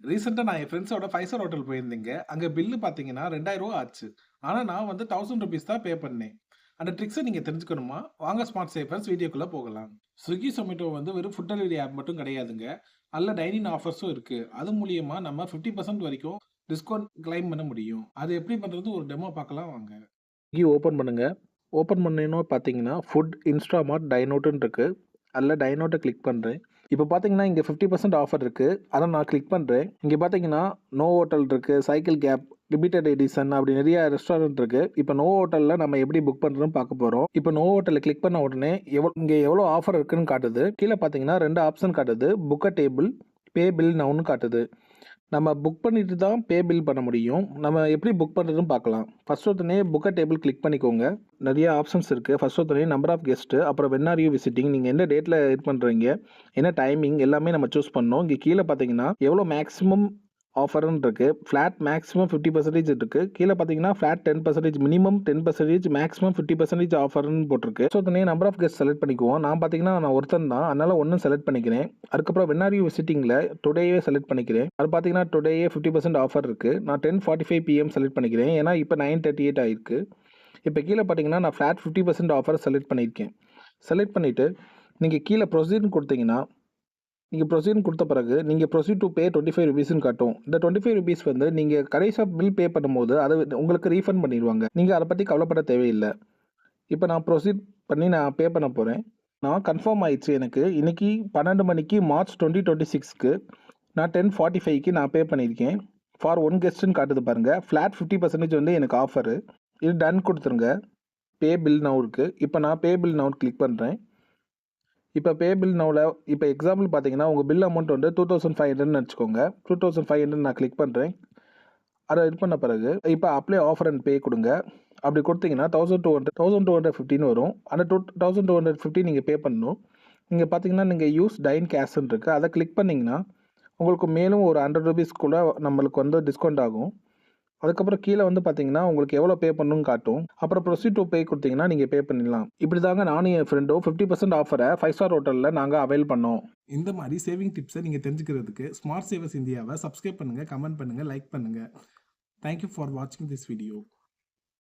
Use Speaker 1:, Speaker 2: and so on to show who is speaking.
Speaker 1: ரீசென்ட்டா நான் என் ஃப்ரெண்ட்ஸோட 5 ஸ்டார் ஹோட்டல் போயிருந்தேங்க. அங்க பில் பார்த்தீங்கன்னா, ரூ. 2000 ஆச்சு. ஆனா நான் வந்து ₹1000 தான் பே பண்ணேன். அந்த ட்ரிக்ஸ நீங்க தெரிஞ்சுக்கணுமா? வாங்க ஸ்மார்ட் சேவர்ஸ் வீடியோக்குள்ள போகலாம். Swiggy, Zomato வந்து வெறும் ஃபுட் டெலிவரி ஆப் மட்டும் கிடையாதுங்க. அதுல டைனிங் ஆஃபர்ஸும் இருக்கு. அது மூலியமா நம்ம 50% வரைக்கும் டிஸ்கவுண்ட் கிளைம் பண்ண முடியும். அது எப்படி பண்றது ஒரு டெமோ பார்க்கலாம் வாங்க. Swiggy ஓப்பன் பண்ணுங்க. ஓப்பன் பண்ணீங்கன்னா பார்த்தீங்கன்னா, ஃபுட் இன்ஸ்டாமார்ட் டைனோட்ன்னு இருக்கு. அதில டைனோட்ட கிளிக் பண்றேன். இப்போ பார்த்தீங்கன்னா, இங்க 50% ஆஃபர் இருக்கு. அத நான் கிளிக் பண்றேன். இங்க பார்த்தீங்கன்னா, நோ ஹோட்டல் இருக்கு, சைக்கிள் கேப், லிமிடெட் எடிஷன் அப்படி நெறைய ரெஸ்டாரண்ட் இருக்கு. இப்போ நோ ஹோட்டல்ல நம்ம எப்படி புக் பண்றதுன்னு பார்க்க போறோம். இப்போ நோ ஹோட்டல்ல கிளிக் பண்ண உடனே இங்க எவ்வளோ ஆஃபர் இருக்குன்னு காட்டுது. கீழ பார்த்தீங்கன்னா 2 ஆப்ஷன் காட்டுது. புக் அ டேபிள், பே பில் நவுன்னு காட்டுது. நம்ம புக் பண்ணிட்டு தான் பே பில் பண்ண முடியும். நம்ம எப்படி புக் பண்ணுறதுன்னு பார்க்கலாம். ஃபர்ஸ்ட் ஒருத்தனே புக் அ டேபிள் கிளிக் பண்ணிக்கோங்க. நிறைய ஆப்ஷன்ஸ் இருக்குது. ஃபர்ஸ்ட் ஒருத்தனே நம்பர் ஆஃப் கெஸ்ட்டு, அப்புறம் வென் ஆர் யூ விசிட்டிங், நீங்கள் எந்த டேட்டில் இது பண்ணுறீங்க, என்ன டைமிங் எல்லாமே நம்ம சூஸ் பண்ணணும். இங்கே கீழே பார்த்தீங்கன்னா எவ்வளோ மேக்ஸிமம் ஆஃபர்னு இருக்கு. ஃப்ளாட் மேக்ஸிமம் 50% இருக்கு. கீழே பார்த்தீங்கன்னா ஃப்ளாட் 10%, மினிமம் 10%, மேக்ஸிமம் 50% ஆஃபர்னு போட்டிருக்கு. ஸோ தனியாக நம்பர் ஆஃப் கெஸ்ட் செலக்ட் பண்ணிக்குவோம். நான் பார்த்தீங்கன்னா நான் ஒருத்தன் தான், அதனால ஒன்றும் செலக்ட் பண்ணிக்கிறேன். அதுக்கப்புறம் வென் ஆர் யூ விசிட்டிங்கில் டுடேயே செலக்ட் பண்ணிக்கிறேன். அது பார்த்தீங்கன்னா டுடேயே 50% ஆஃபர் இருக்கு. நான் 10:45 PM செலக்ட் பண்ணிக்கிறேன். ஏன்னா இப்போ 9:38 ஆயிருக்கு. இப்போ கீழே பார்த்தீங்கன்னா நான் ஃப்ளாட் 50% ஆஃபர் செலக்ட் பண்ணியிருக்கேன். செலக்ட் பண்ணிவிட்டு நீங்கள் கீழே ப்ரொசீட்னு கொடுத்தீங்கன்னா, நீங்கள் ப்ரொசீட்னு கொடுத்த பிறகு நீங்கள் ப்ரொசீட் டு பே ₹25ன்னு காட்டும். இந்த ₹25 வந்து நீங்கள் கடைசியா பில் பே பண்ணும்போது அது உங்களுக்கு ரீஃபண்ட் பண்ணிருவாங்க. நீங்க அத பத்தி கவலைப்பட தேவையில்ல. இப்ப நான் ப்ரொசீட் பண்ணி நான் பே பண்ண போறேன். நான் கன்ஃபார்ம் ஆயிடுச்சு எனக்கு. இன்னைக்கு 12 மணிக்கு மார்ச் 2026க்கு நான் 10:45க்கு நான் பே பண்ணியிருக்கேன். ஃபார் 1 கெஸ்ட்ன்னு காட்டுது பாருங்க. ஃப்ளாட் 50% வந்து எனக்கு ஆஃபரு. இது டன் குடுத்துருங்க. பே பில் நவ் இருக்கு. இப்ப நான் பே பில் நவ் கிளிக் பண்றேன். இப்போ பே பில் நவ்ல இப்போ எக்ஸாம்பிள் பார்த்தீங்கன்னா, உங்க பில் அமௌண்ட் வந்து 2500ன்னு வச்சுக்கோங்க. 2500 நான் கிளிக் பண்றேன். அத இது பண்ண பிறகு, இப்போ அப்ளை ஆஃபர் அண்ட் பே குடுங்க. அப்படி குடுத்தீங்கன்னா 1250ன்னு வரும். அந்த 2250 நீங்க பே பண்ணணும். இங்க பார்த்தீங்கன்னா, நீங்க யூஸ் டைன் கேஷ்ன்னு இருக்கு. அத கிளிக் பண்ணீங்கன்னா, உங்களுக்கு மேலும் ஒரு ₹100 கூட நம்மளுக்கு வந்து டிஸ்கவுண்ட் ஆகும். அதுக்கப்புறம் கீழ வந்து பார்த்தீங்கன்னா, உங்களுக்கு எவ்வளோ பே பண்ணணும்னு காட்டும். அப்புறம் ப்ரொசீட் டூ பே குடுத்தீங்கன்னா, நீங்க பே பண்ணிடலாம். இப்படி தாங்க நானும் என் ஃப்ரெண்டும் 50% ஆஃபர 5 ஸ்டார் ஹோட்டல்ல நாங்க அவைல் பண்ணோம். இந்த மாரி சேவிங் டிப்ஸ நீங்க தெரிஞ்சுக்கிறதுக்கு ஸ்மார்ட் சேவர்ஸ் இந்தியாவ சப்ஸ்கிரைப் பண்ணுங்க, கமெண்ட் பண்ணுங்க, லைக் பண்ணுங்க. Thank you for watching this video.